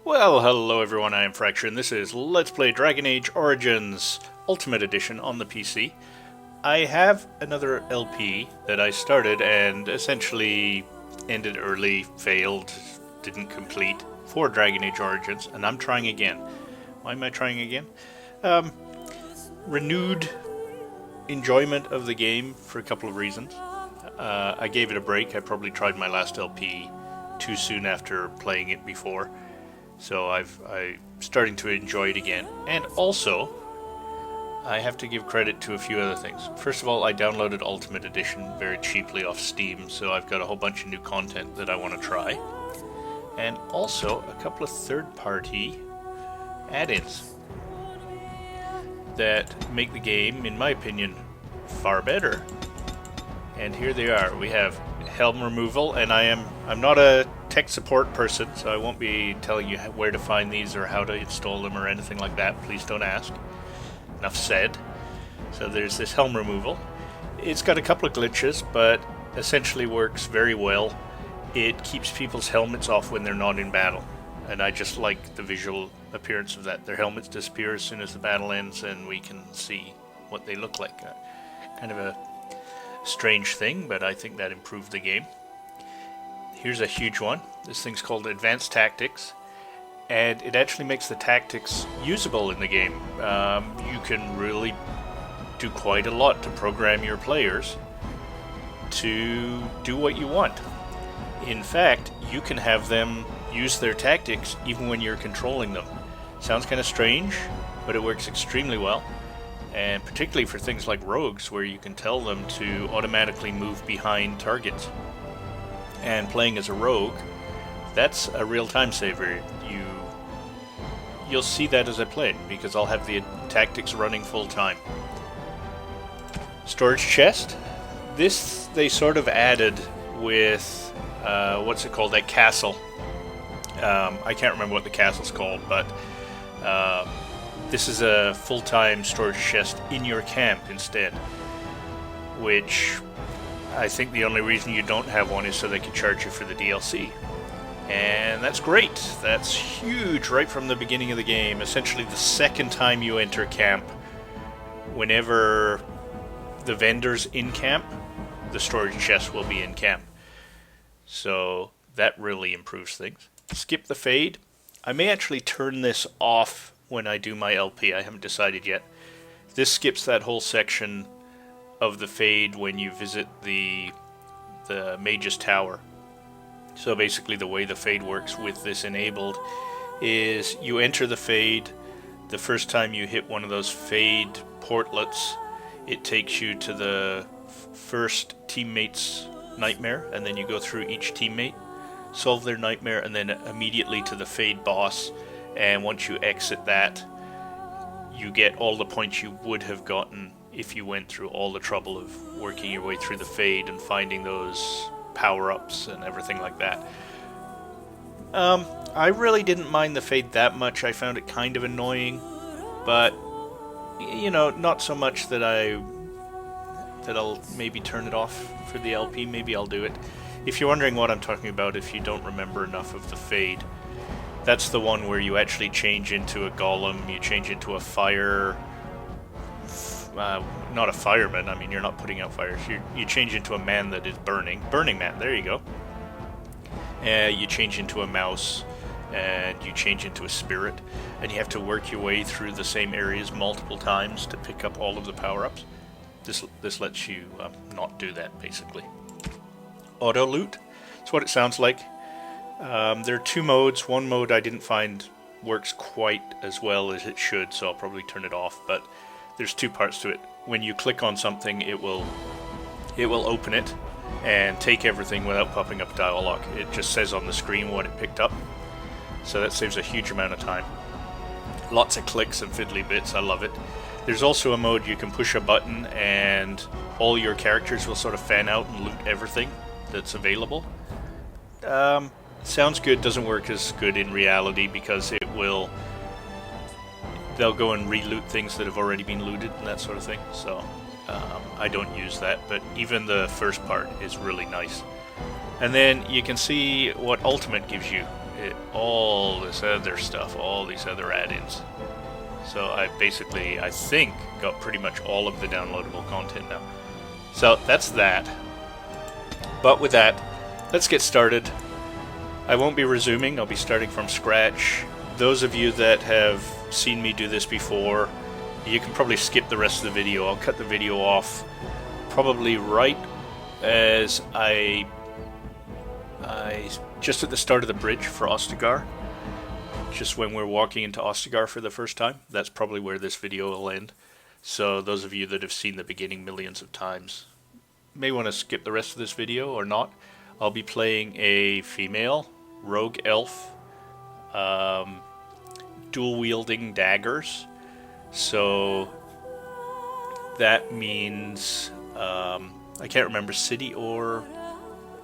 Well, hello everyone, I am Fracture, and this is Let's Play Dragon Age Origins Ultimate Edition on the PC. I have another LP that I started and essentially ended early, failed, didn't complete for Dragon Age Origins, and I'm trying again. Why am I trying again? Renewed enjoyment of the game for a couple of reasons. I gave it a break. I probably tried my last LP too soon after playing it before. So I'm starting to enjoy it again. And also, I have to give credit to a few other things. First of all, I downloaded Ultimate Edition very cheaply off Steam, so I've got a whole bunch of new content that I want to try. And also, a couple of third-party add-ins that make the game, in my opinion, far better. And here they are. We have Helm removal, and I'm not a tech support person, so I won't be telling you where to find these or how to install them or anything like that. Please don't ask. Enough said. So there's this helm removal. It's got a couple of glitches, but essentially works very well. It keeps people's helmets off when they're not in battle, and I just like the visual appearance of that. Their helmets disappear as soon as the battle ends, and we can see what they look like. Kind of a strange thing, but I think that improved the game. Here's a huge one. This thing's called Advanced Tactics, and it actually makes the tactics usable in the game. You can really do quite a lot to program your players to do what you want. In fact, you can have them use their tactics even when you're controlling them. Sounds kind of strange, but it works extremely well. And particularly for things like rogues, where you can tell them to automatically move behind targets. And playing as a rogue, that's a real time saver. You'll see that as I play it, because I'll have the tactics running full time. Storage chest. This they sort of added with what's it called? That castle. I can't remember what the castle's called, but this is a full-time storage chest in your camp instead, which I think the only reason you don't have one is so they can charge you for the DLC. And that's great. That's huge right from the beginning of the game. Essentially the second time you enter camp, whenever the vendor's in camp, the storage chest will be in camp. So that really improves things. Skip the fade. I may actually turn this off when I do my LP. I haven't decided yet. This skips that whole section of the fade when you visit the Mage's Tower. So basically the way the fade works with this enabled is you enter the fade. The first time you hit one of those fade portlets, it takes you to the first teammate's nightmare, and then you go through each teammate, solve their nightmare, and then immediately to the fade boss. And once you exit that, you get all the points you would have gotten if you went through all the trouble of working your way through the fade and finding those power-ups and everything like that. I really didn't mind the fade that much. I found it kind of annoying, but you know, not so much that I'll maybe turn it off for the LP. Maybe I'll do it. If you're wondering what I'm talking about, if you don't remember enough of the fade, that's the one where you actually change into a golem, you change into a fire... not a fireman, I mean, you're not putting out fires. You change into a man that is burning. Burning man, there you go. You change into a mouse, and you change into a spirit, and you have to work your way through the same areas multiple times to pick up all of the power-ups. This lets you not do that, basically. Auto loot, that's what it sounds like. There are two modes. One mode I didn't find works quite as well as it should, so I'll probably turn it off, but there's two parts to it. When you click on something, it will open it and take everything without popping up dialogue. It just says on the screen what it picked up, so that saves a huge amount of time. Lots of clicks and fiddly bits, I love it. There's also a mode you can push a button and all your characters will sort of fan out and loot everything that's available. Sounds good, doesn't work as good in reality because they'll go and re-loot things that have already been looted and that sort of thing. So I don't use that, but even the first part is really nice. And then you can see what Ultimate gives you. all this other stuff, all these other add-ins. So I basically, I think, got pretty much all of the downloadable content now. So that's that. But with that, let's get started. I won't be resuming, I'll be starting from scratch. Those of you that have seen me do this before, you can probably skip the rest of the video. I'll cut the video off probably right as I just at the start of the bridge for Ostagar. Just when we're walking into Ostagar for the first time. That's probably where this video will end. So those of you that have seen the beginning millions of times may want to skip the rest of this video or not. I'll be playing a female rogue elf, dual wielding daggers. So that means I can't remember city or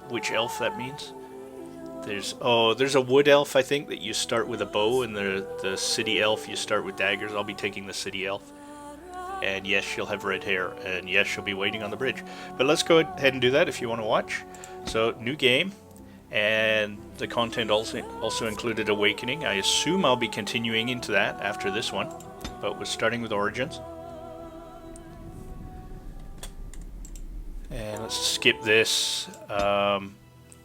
which elf that means. There's a wood elf, I think, that you start with a bow, and the city elf you start with daggers. I'll be taking the city elf. And yes, she'll have red hair, and yes, she'll be waiting on the bridge. But let's go ahead and do that if you want to watch. So, new game, and the content also included Awakening. I assume I'll be continuing into that after this one, but we're starting with Origins. And let's skip this.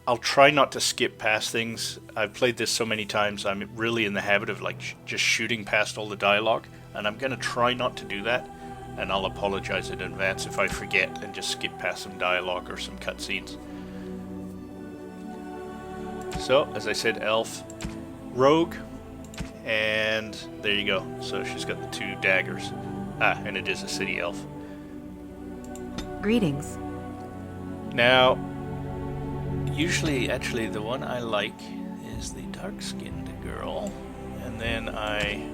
I'll try not to skip past things. I've played this so many times, I'm really in the habit of just shooting past all the dialogue, and I'm going to try not to do that, and I'll apologize in advance if I forget and just skip past some dialogue or some cutscenes. So, as I said, elf, rogue, and there you go. So she's got the 2 daggers. And it is a city elf. Greetings. Now, usually, actually, the one I like is the dark-skinned girl, and then I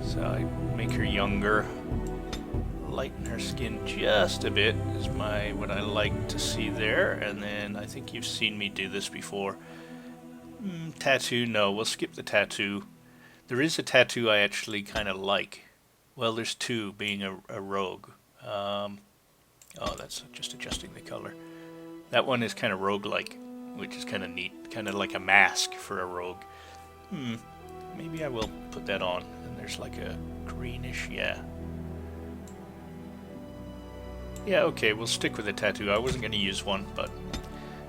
so I make her younger, lighten her skin just a bit is what I like to see there, and then I think you've seen me do this before. Tattoo, no, we'll skip the tattoo. There is a tattoo I actually kind of like. Well, there's 2, being a rogue. Oh, that's just adjusting the color. That one is kind of rogue-like, which is kind of neat. Kind of like a mask for a rogue. Maybe I will put that on. And there's like a greenish, yeah. Yeah, okay, we'll stick with the tattoo. I wasn't going to use one, but...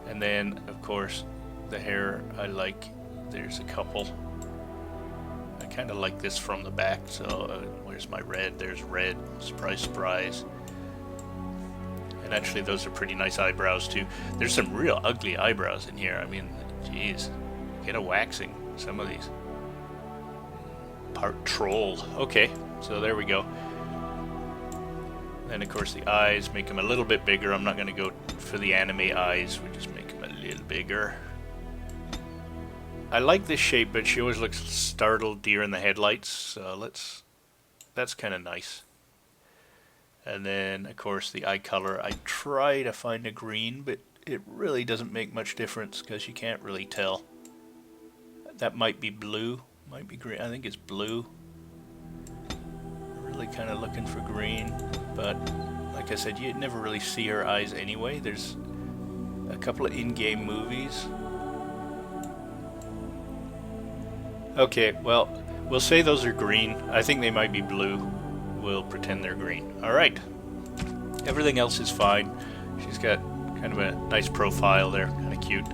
And then, of course, the hair I like. There's a couple. I kind of like this from the back, so where's my red? There's red. Surprise, surprise. And actually, those are pretty nice eyebrows, too. There's some real ugly eyebrows in here. I mean, jeez. Get a waxing, some of these. Part troll. Okay, so there we go. Then, of course, the eyes, make them a little bit bigger. I'm not going to go for the anime eyes. We just make them a little bigger. I like this shape, but she always looks startled, deer in the headlights. So that's kind of nice. And then, of course, the eye color. I try to find a green, but it really doesn't make much difference because you can't really tell. That might be blue, might be green. I think it's blue. Really kind of looking for green, but like I said, you never really see her eyes anyway. There's a couple of in-game movies. Okay, well, we'll say those are green. I think they might be blue. We'll pretend they're green. Alright. Everything else is fine. She's got kind of a nice profile there, kind of cute.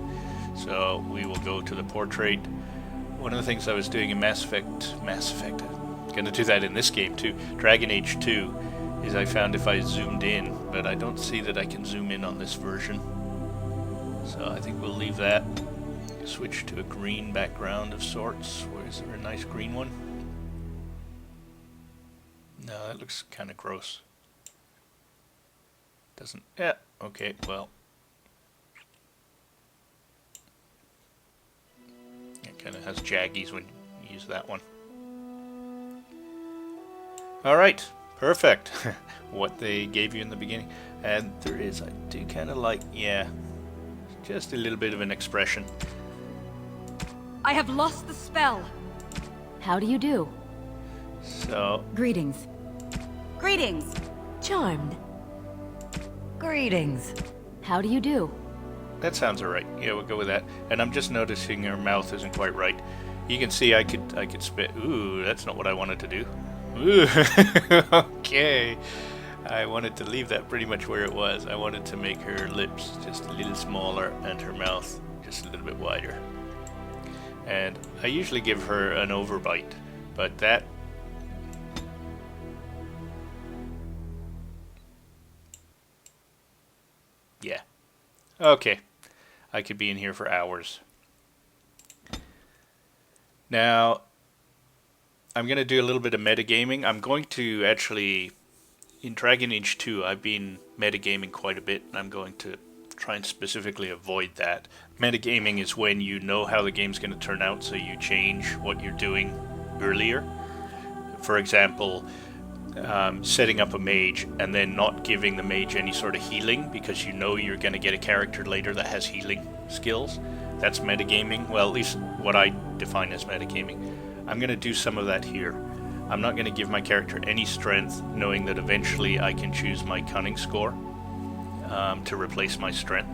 So we will go to the portrait. One of the things I was doing in Mass Effect, I'm going to do that in this game too, Dragon Age 2, is I found if I zoomed in, but I don't see that I can zoom in on this version. So I think we'll leave that. Switch to a green background of sorts. Or is there a nice green one? No, that looks kind of gross. Doesn't... Yeah, okay, well. It kind of has jaggies when you use that one. Alright, perfect. What they gave you in the beginning. And there is, I do kind of like, yeah, just a little bit of an expression. I have lost the spell. How do you do? So... Greetings. Greetings. Charmed. Greetings. How do you do? that sounds alright. Yeah, we'll go with that. And I'm just noticing her mouth isn't quite right. You can see I could spit. Ooh, that's not what I wanted to do. Ooh, okay. I wanted to leave that pretty much where it was. I wanted to make her lips just a little smaller and her mouth just a little bit wider. And I usually give her an overbite, but that... yeah. Okay. I could be in here for hours. Now, I'm going to do a little bit of metagaming. I'm going to actually, in Dragon Age 2, I've been metagaming quite a bit, and I'm going to try and specifically avoid that. Metagaming is when you know how the game's going to turn out, so you change what you're doing earlier. For example, setting up a mage and then not giving the mage any sort of healing because you know you're going to get a character later that has healing skills. That's metagaming. Well, at least what I define as metagaming. I'm going to do some of that here. I'm not going to give my character any strength, knowing that eventually I can choose my cunning score to replace my strength.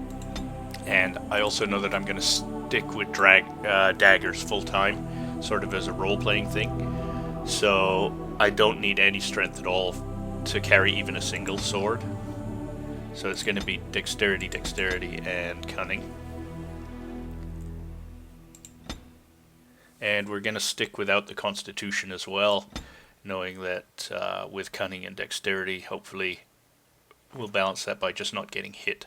And I also know that I'm going to stick with daggers full time, sort of as a role-playing thing. So I don't need any strength at all to carry even a single sword. So it's going to be dexterity, dexterity, and cunning. And we're going to stick without the constitution as well, knowing that with cunning and dexterity, hopefully we'll balance that by just not getting hit.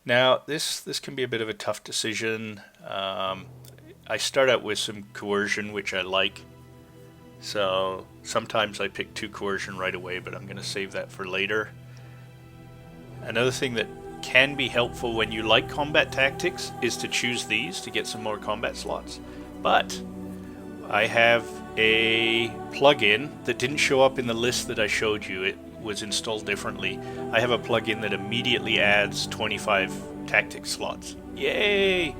Now, this can be a bit of a tough decision. I start out with some coercion, which I like. So sometimes I pick 2 coercion right away, but I'm going to save that for later. Another thing that can be helpful when you like combat tactics is to choose these to get some more combat slots. But I have a plugin that didn't show up in the list that I showed you. It was installed differently. I have a plugin that immediately adds 25 tactics slots. Yay!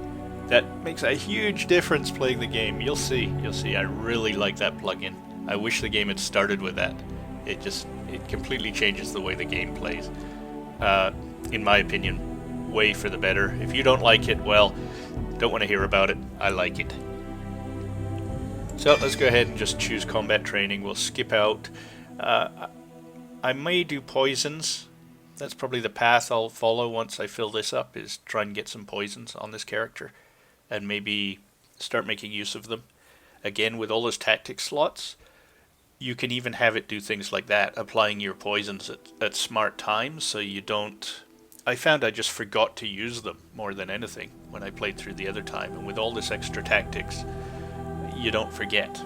That makes a huge difference playing the game. You'll see. I really like that plugin. I wish the game had started with that. It completely changes the way the game plays. In my opinion, way for the better. If you don't like it, well, don't want to hear about it. I like it. So let's go ahead and just choose combat training. We'll skip out. I may do poisons. That's probably the path I'll follow once I fill this up, is try and get some poisons on this character and maybe start making use of them. Again, with all those tactics slots, you can even have it do things like that, applying your poisons at smart times so you don't... I found I just forgot to use them more than anything when I played through the other time, and with all this extra tactics, you don't forget.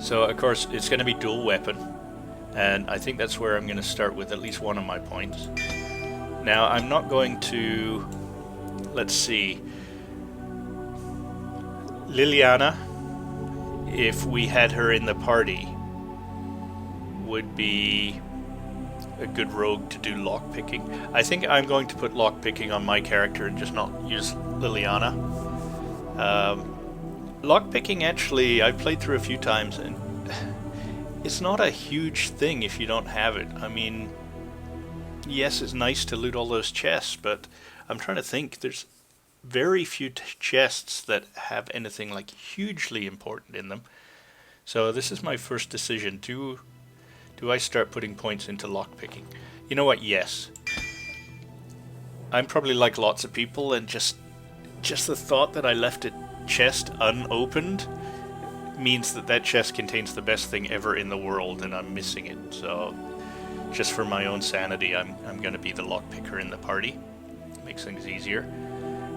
So of course it's going to be dual weapon, and I think that's where I'm going to start with at least one of my points. Now I'm not going to... let's see... Liliana, if we had her in the party, would be a good rogue to do lockpicking. I think I'm going to put lockpicking on my character and just not use Liliana. Lockpicking, actually, I've played through a few times, and it's not a huge thing if you don't have it. I mean, yes, it's nice to loot all those chests, but I'm trying to think. There's very few chests that have anything like hugely important in them. So this is my first decision. Do I start putting points into lockpicking? You know what? Yes. I'm probably like lots of people, and just the thought that I left a chest unopened means that chest contains the best thing ever in the world, and I'm missing it. So just for my own sanity, I'm going to be the lockpicker in the party. Makes things easier.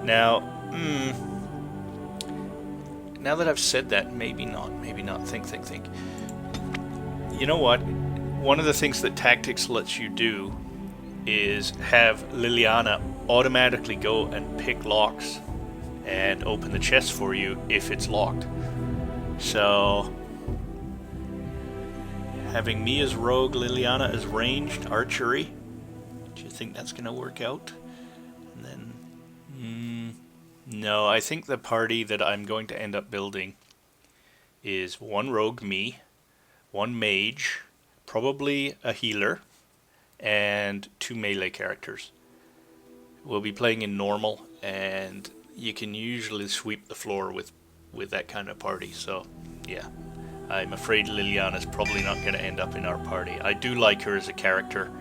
Now, now that I've said that, maybe not. Think. You know what? One of the things that tactics lets you do is have Liliana automatically go and pick locks and open the chest for you if it's locked. So, having me as rogue, Liliana as ranged, archery, do you think that's going to work out? And then, no, I think the party that I'm going to end up building is one rogue, me, one mage, probably a healer, and 2 melee characters. We'll be playing in normal, and you can usually sweep the floor with that kind of party, so yeah. I'm afraid Liliana's probably not going to end up in our party. I do like her as a character,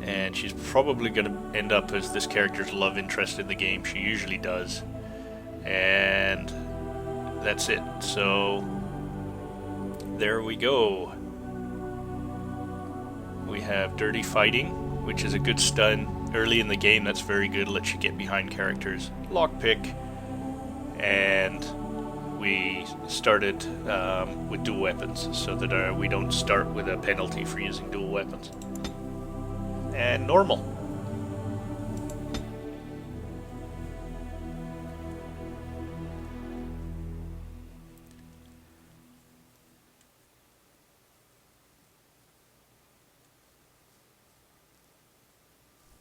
and she's probably going to end up as this character's love interest in the game. She usually does. And that's it. So there we go. We have Dirty Fighting, which is a good stun. Early in the game, that's very good. Lets you get behind characters. Lockpick. And we started with dual weapons, so that we don't start with a penalty for using dual weapons. And normal.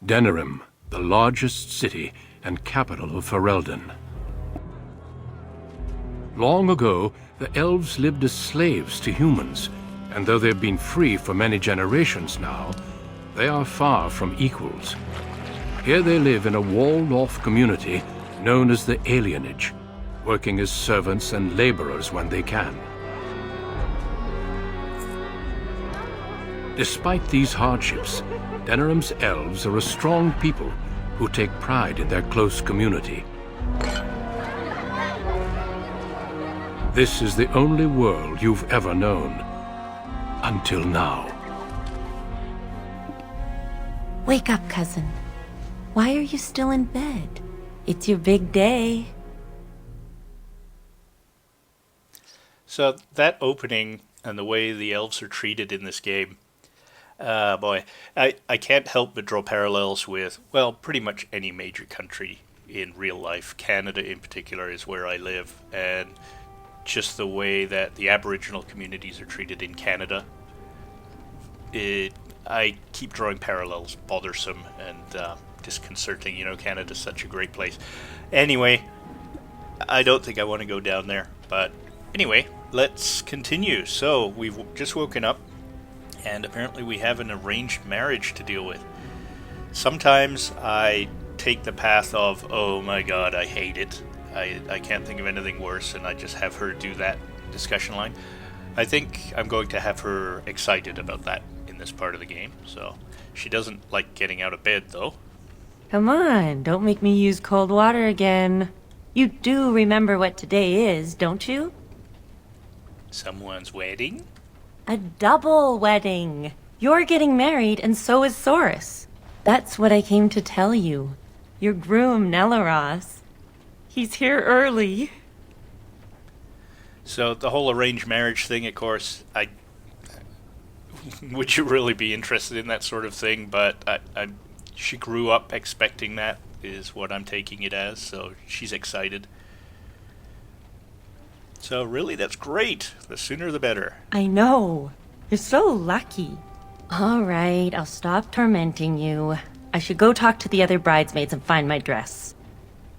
Denerim, the largest city and capital of Ferelden. Long ago, the elves lived as slaves to humans, and though they've been free for many generations now, they are far from equals. Here they live in a walled-off community known as the Alienage, working as servants and laborers when they can. Despite these hardships, Denerim's elves are a strong people who take pride in their close community. This is the only world you've ever known. Until now. Wake up, cousin. Why are you still in bed? It's your big day. So that opening and the way the elves are treated in this game, boy, I can't help but draw parallels with, well, pretty much any major country in real life. Canada in particular is where I live, and just the way that the Aboriginal communities are treated in Canada. I keep drawing parallels, bothersome and disconcerting. You know, Canada's such a great place. Anyway, I don't think I want to go down there. But anyway, let's continue. So, we've just woken up, and apparently we have an arranged marriage to deal with. Sometimes I take the path of, oh my god, I hate it. I can't think of anything worse, and I just have her do that discussion line. I think I'm going to have her excited about that in this part of the game. So she doesn't like getting out of bed, though. Come on, don't make me use cold water again. You do remember what today is, don't you? Someone's wedding? A double wedding. You're getting married, and so is Soros. That's what I came to tell you. Your groom, Nelaros. He's here early. So the whole arranged marriage thing, of course, would you really be interested in that sort of thing? But she grew up expecting that, is what I'm taking it as, so she's excited. So really, that's great. The sooner the better. I know. You're so lucky. All right, I'll stop tormenting you. I should go talk to the other bridesmaids and find my dress.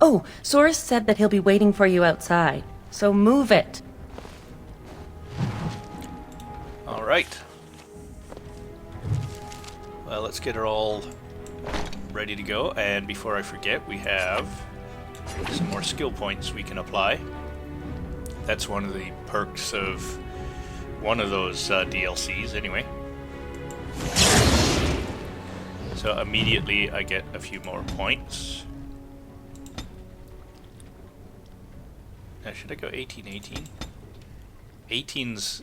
Oh, Soros said that he'll be waiting for you outside, so move it. All right. Well, let's get her all ready to go. And before I forget, we have some more skill points we can apply. That's one of the perks of one of those DLCs, anyway. So immediately I get a few more points. Now, should I go 18? 18's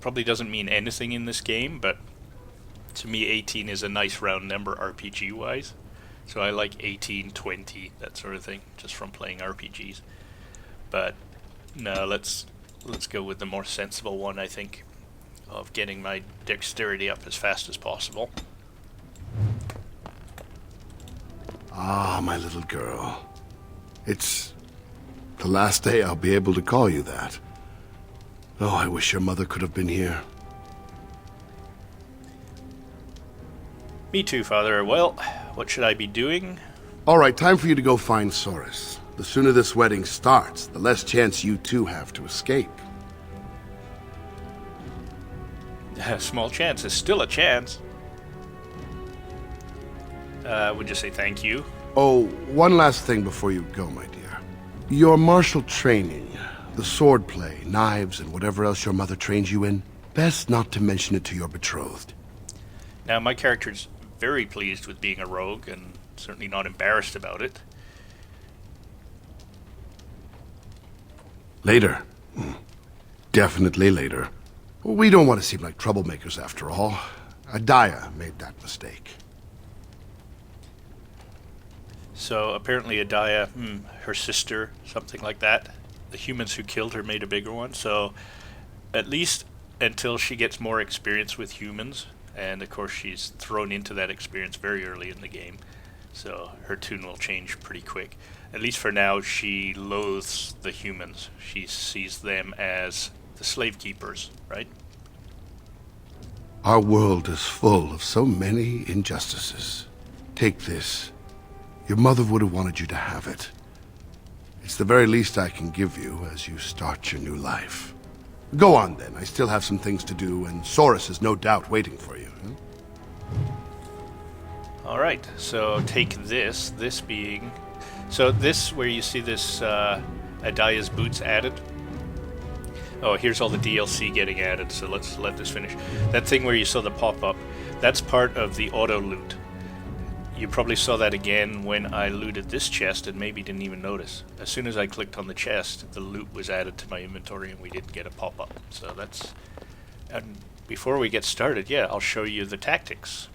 probably doesn't mean anything in this game, but to me 18 is a nice round number RPG-wise. So I like 18, 20, that sort of thing, just from playing RPGs. But no, let's go with the more sensible one, I think, of getting my dexterity up as fast as possible. Ah, my little girl. It's the last day I'll be able to call you that. Oh, I wish your mother could have been here. Me too, Father. Well, what should I be doing? All right, time for you to go find Soros. The sooner this wedding starts, the less chance you two have to escape. A small chance is still a chance. would just say thank you. Oh, one last thing before you go, my dear. Your martial training, the swordplay, knives, and whatever else your mother trains you in, best not to mention it to your betrothed. Now, my character's very pleased with being a rogue, and certainly not embarrassed about it. Later. Definitely later. We don't want to seem like troublemakers after all. Adaya made that mistake. So apparently Adaya, her sister, something like that. The humans who killed her made a bigger one. So at least until she gets more experience with humans, and of course she's thrown into that experience very early in the game, so her tune will change pretty quick. At least for now, she loathes the humans. She sees them as the slave keepers, right? Our world is full of so many injustices. Take this. Your mother would have wanted you to have it. It's the very least I can give you as you start your new life. Go on then. I still have some things to do, and Saurus is no doubt waiting for you. Alright, so take this being... So this, where you see this Adaya's boots added. Oh, here's all the DLC getting added, so let's let this finish. That thing where you saw the pop-up, that's part of the auto-loot. You probably saw that again when I looted this chest and maybe didn't even notice. As soon as I clicked on the chest, the loot was added to my inventory and we didn't get a pop-up. So that's... And before we get started, yeah, I'll show you the tactics.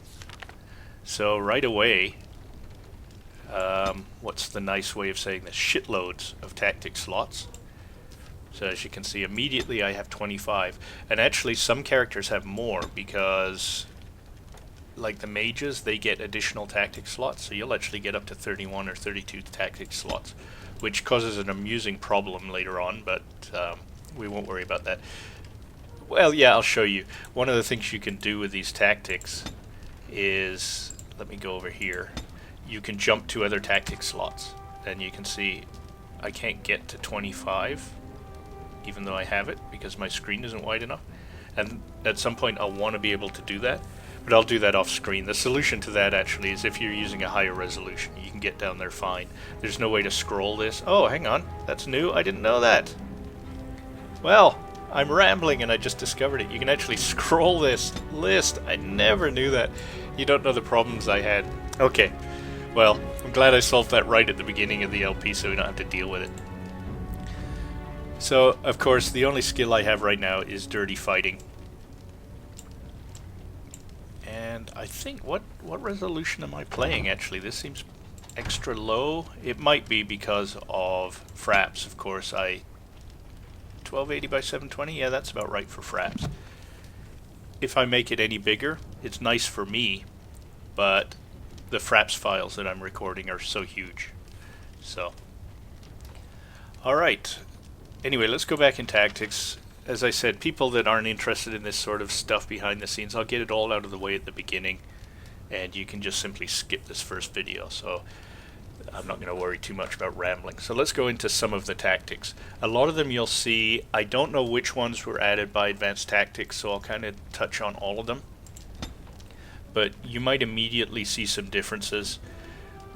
So right away... what's the nice way of saying this? Shitloads of tactic slots. So as you can see, immediately I have 25. And actually some characters have more because, like the mages, they get additional tactic slots. So you'll actually get up to 31 or 32 tactic slots, which causes an amusing problem later on, but we won't worry about that. Well, yeah, I'll show you. One of the things you can do with these tactics is, let me go over here. You can jump to other tactic slots, and you can see I can't get to 25 even though I have it because my screen isn't wide enough, and at some point I'll want to be able to do that, but I'll do that off screen. The solution to that actually is if you're using a higher resolution, you can get down there fine. There's no way to scroll this. Oh, hang on, that's new. I didn't know that. Well, I'm rambling and I just discovered it. You can actually scroll this list. I never knew that. You don't know the problems I had. Okay. Well, I'm glad I solved that right at the beginning of the LP so we don't have to deal with it. So, of course, the only skill I have right now is Dirty Fighting. And I think, what resolution am I playing, actually? This seems extra low. It might be because of fraps, of course. 1280 by 720? Yeah, that's about right for fraps. If I make it any bigger, it's nice for me, but the fraps files that I'm recording are so huge. So, alright. Anyway, let's go back in tactics. As I said, people that aren't interested in this sort of stuff behind the scenes, I'll get it all out of the way at the beginning, and you can just simply skip this first video. So I'm not going to worry too much about rambling. So let's go into some of the tactics. A lot of them you'll see, I don't know which ones were added by Advanced Tactics, so I'll kind of touch on all of them. But you might immediately see some differences.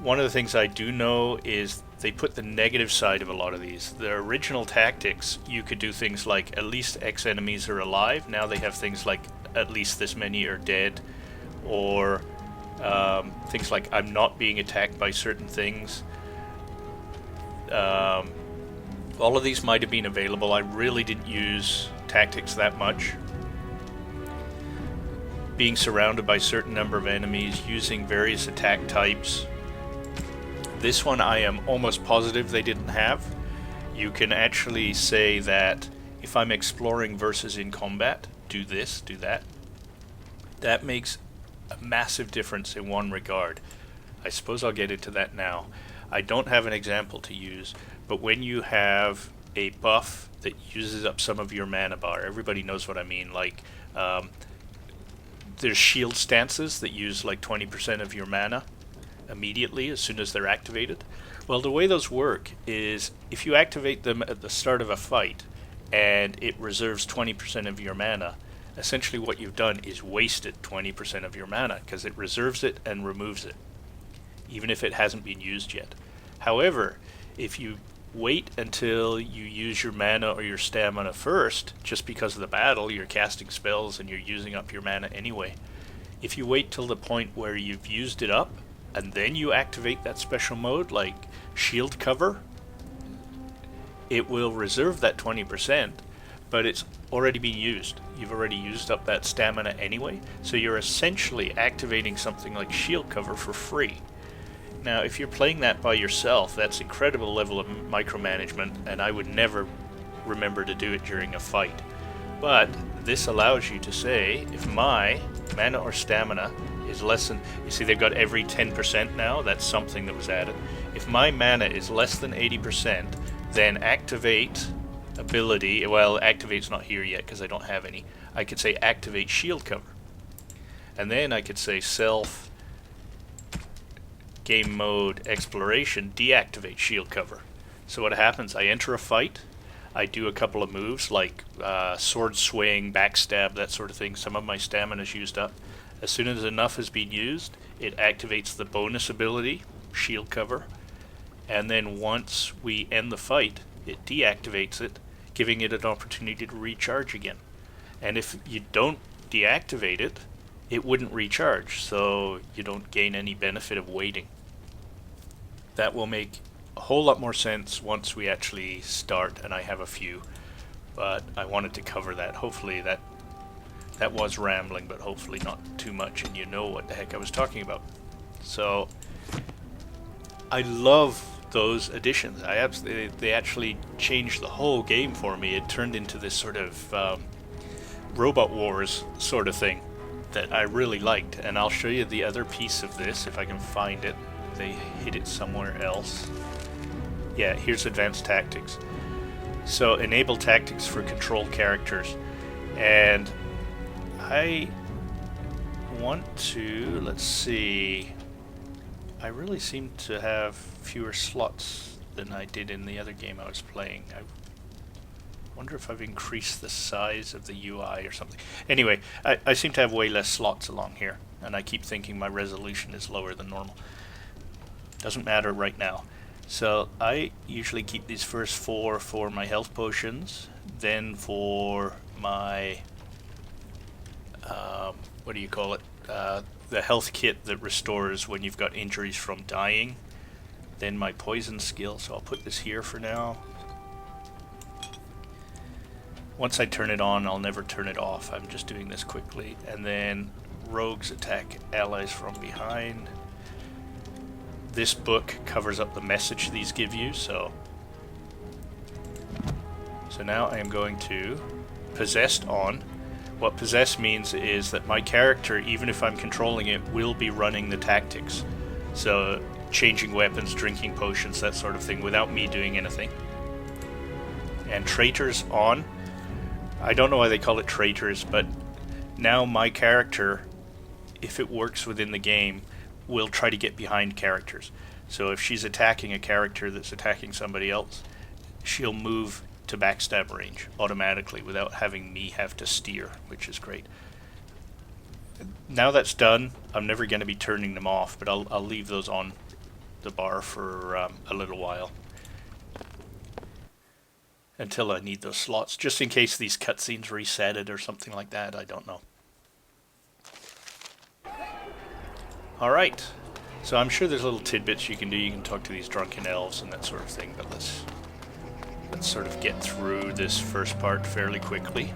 One of the things I do know is they put the negative side of a lot of these. The original tactics, you could do things like at least X enemies are alive. Now they have things like at least this many are dead, or things like I'm not being attacked by certain things. All of these might have been available. I really didn't use tactics that much. Being surrounded by a certain number of enemies, using various attack types. This one I am almost positive they didn't have. You can actually say that if I'm exploring versus in combat, do this, do that. That makes a massive difference in one regard. I suppose I'll get into that now. I don't have an example to use, but when you have a buff that uses up some of your mana bar, everybody knows what I mean, like there's shield stances that use like 20% of your mana immediately as soon as they're activated. Well, the way those work is if you activate them at the start of a fight and it reserves 20% of your mana, essentially what you've done is wasted 20% of your mana because it reserves it and removes it. even if it hasn't been used yet. However, if you wait until you use your mana or your stamina first, just because of the battle, you're casting spells and you're using up your mana anyway. If you wait till the point where you've used it up, and then you activate that special mode, like shield cover, it will reserve that 20%, but it's already been used. You've already used up that stamina anyway, so you're essentially activating something like shield cover for free. Now, if you're playing that by yourself, that's incredible level of micromanagement, and I would never remember to do it during a fight. But this allows you to say, if my mana or stamina is less than... You see, they've got every 10% now. That's something that was added. If my mana is less than 80%, then activate ability... Well, activate's not here yet because I don't have any. I could say activate shield cover. And then I could say self... game mode exploration, deactivate shield cover. So what happens, I enter a fight, I do a couple of moves like sword swing, backstab, that sort of thing. Some of my stamina is used up. As soon as enough has been used, it activates the bonus ability, shield cover, and then once we end the fight, it deactivates it, giving it an opportunity to recharge again. And if you don't deactivate it, it wouldn't recharge, so you don't gain any benefit of waiting. That will make a whole lot more sense once we actually start, and I have a few, but I wanted to cover that. Hopefully that was rambling, but hopefully not too much, and you know what the heck I was talking about. So I love those additions. They actually changed the whole game for me. It turned into this sort of Robot Wars sort of thing that I really liked, and I'll show you the other piece of this if I can find it. They hid it somewhere else. Yeah, here's advanced tactics. So enable tactics for controlled characters, and I want to, let's see, I really seem to have fewer slots than I did in the other game I was playing. I wonder if I've increased the size of the UI or something. Anyway, I seem to have way less slots along here, and I keep thinking my resolution is lower than normal. Doesn't matter right now. So I usually keep these first 4 for my health potions, then for my what do you call it? The health kit that restores when you've got injuries from dying. Then my poison skill, so I'll put this here for now. Once I turn it on, I'll never turn it off. I'm just doing this quickly. And then rogues attack allies from behind. This book covers up the message these give you, so now I am going to possessed on. What possessed means is that my character, even if I'm controlling it, will be running the tactics. So changing weapons, drinking potions, that sort of thing, without me doing anything. And traitors on. I don't know why they call it traitors, but now my character, if it works within the game, will try to get behind characters. So if she's attacking a character that's attacking somebody else, she'll move to backstab range automatically without having me have to steer, which is great. Now that's done, I'm never going to be turning them off, but I'll leave those on the bar for a little while. Until I need those slots, just in case these cutscenes reset it or something like that, I don't know. Alright, so I'm sure there's little tidbits you can do. You can talk to these drunken elves and that sort of thing, but let's sort of get through this first part fairly quickly.